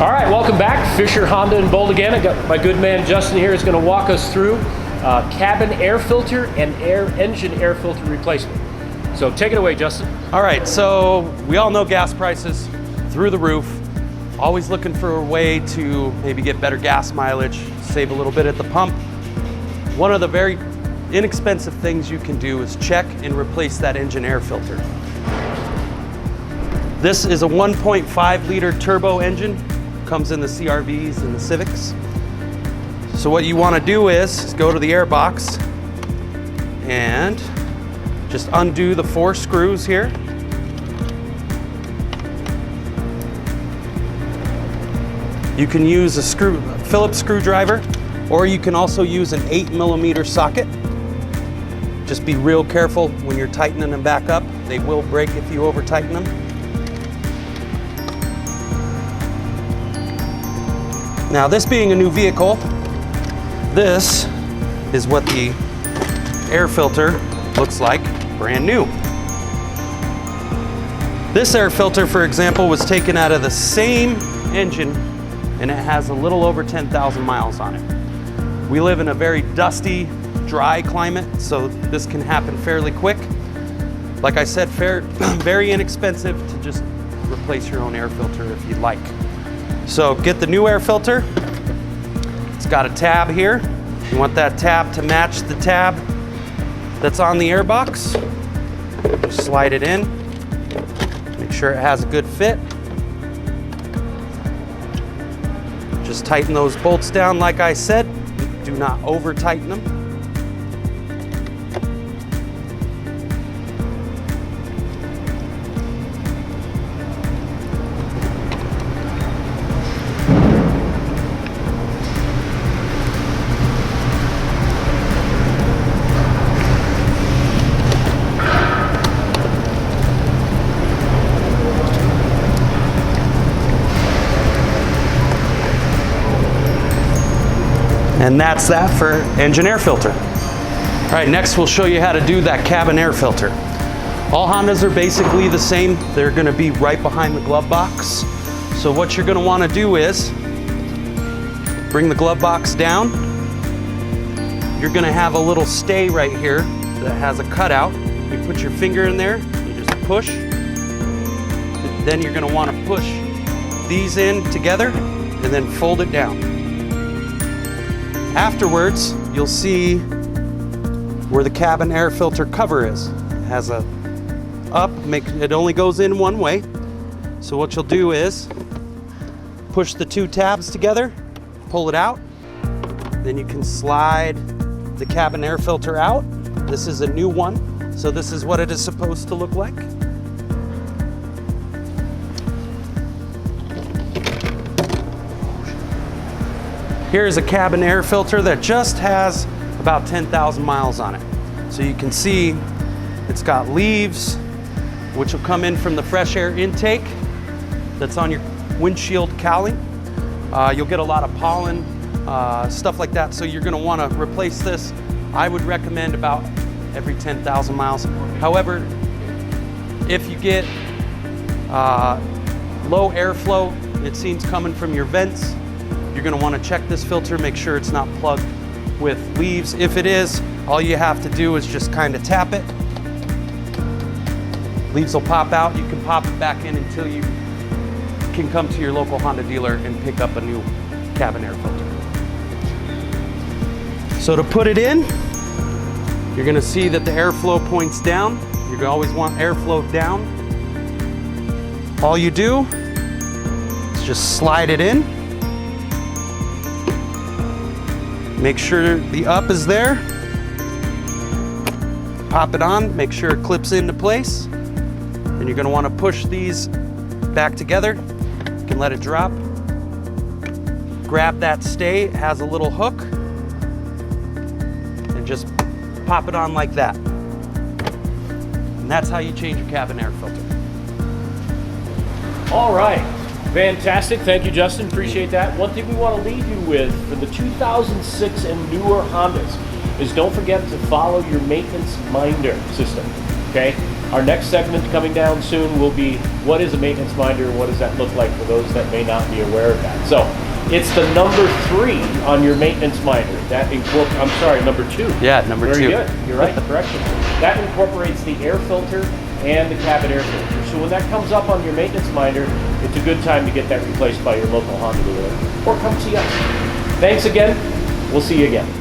All right, welcome back. Fisher Honda in Boulder again. I got my good man Justin here is going to walk us through cabin air filter and engine air filter replacement. So take it away, Justin. All right, so we all know gas prices through the roof. Always looking for a way to maybe get better gas mileage, save a little bit at the pump. One of the very inexpensive things you can do is check and replace that engine air filter. This is a 1.5 liter turbo engine. Comes in the CRVs and the Civics. So what you want to do is go to the air box and just undo the 4 screws here. You can use a Phillips screwdriver, or you can also use an 8mm socket. Just be real careful when you're tightening them back up. They will break if you over tighten them. Now, this being a new vehicle, this is what the air filter looks like brand new. This air filter, for example, was taken out of the same engine and it has a little over 10,000 miles on it. We live in a very dusty, dry climate, so this can happen fairly quick. Like I said, very inexpensive to just replace your own air filter if you'd like. So get the new air filter. It's got a tab here. You want that tab to match the tab that's on the air box. Just slide it in. Make sure it has a good fit. Just tighten those bolts down like I said. Do not over tighten them. And that's that for engine air filter. All right, next we'll show you how to do that cabin air filter. All Hondas are basically the same. They're gonna be right behind the glove box. So what you're gonna wanna do is bring the glove box down. You're gonna have a little stay right here that has a cutout. You put your finger in there, you just push. Then you're gonna wanna push these in together and then fold it down. Afterwards, you'll see where the cabin air filter cover is. It has a up, it only goes in one way. So what you'll do is push the 2 tabs together, pull it out. Then you can slide the cabin air filter out. This is a new one, so this is what it is supposed to look like. Here's a cabin air filter that just has about 10,000 miles on it. So you can see it's got leaves, which will come in from the fresh air intake that's on your windshield cowling. You'll get a lot of pollen, stuff like that. So you're gonna wanna replace this. I would recommend about every 10,000 miles. However, if you get low airflow, it seems coming from your vents, you're gonna wanna check this filter, make sure it's not plugged with leaves. If it is, all you have to do is just kind of tap it. Leaves will pop out. You can pop it back in until you can come to your local Honda dealer and pick up a new cabin air filter. So to put it in, you're gonna see that the airflow points down. You're gonna always want airflow down. All you do is just slide it in. Make sure the up is there. Pop it on, make sure it clips into place. And you're gonna wanna push these back together. You can let it drop. Grab that stay, it has a little hook. And just pop it on like that. And that's how you change your cabin air filter. All right, fantastic. Thank you, Justin. Appreciate that. One thing we want to leave you with for the 2006 and newer Hondas is don't forget to follow your maintenance minder system, okay? Our next segment coming down soon will be what is a maintenance minder and what does that look like for those that may not be aware of that. So it's the number 3 on your maintenance minder. That I'm sorry, number 2. Yeah, number 2. Very good. You're right. Correction. That incorporates the air filter and the cabin air filter. So when that comes up on your maintenance minder, it's a good time to get that replaced by your local Honda dealer or come see us. Thanks again. We'll see you again.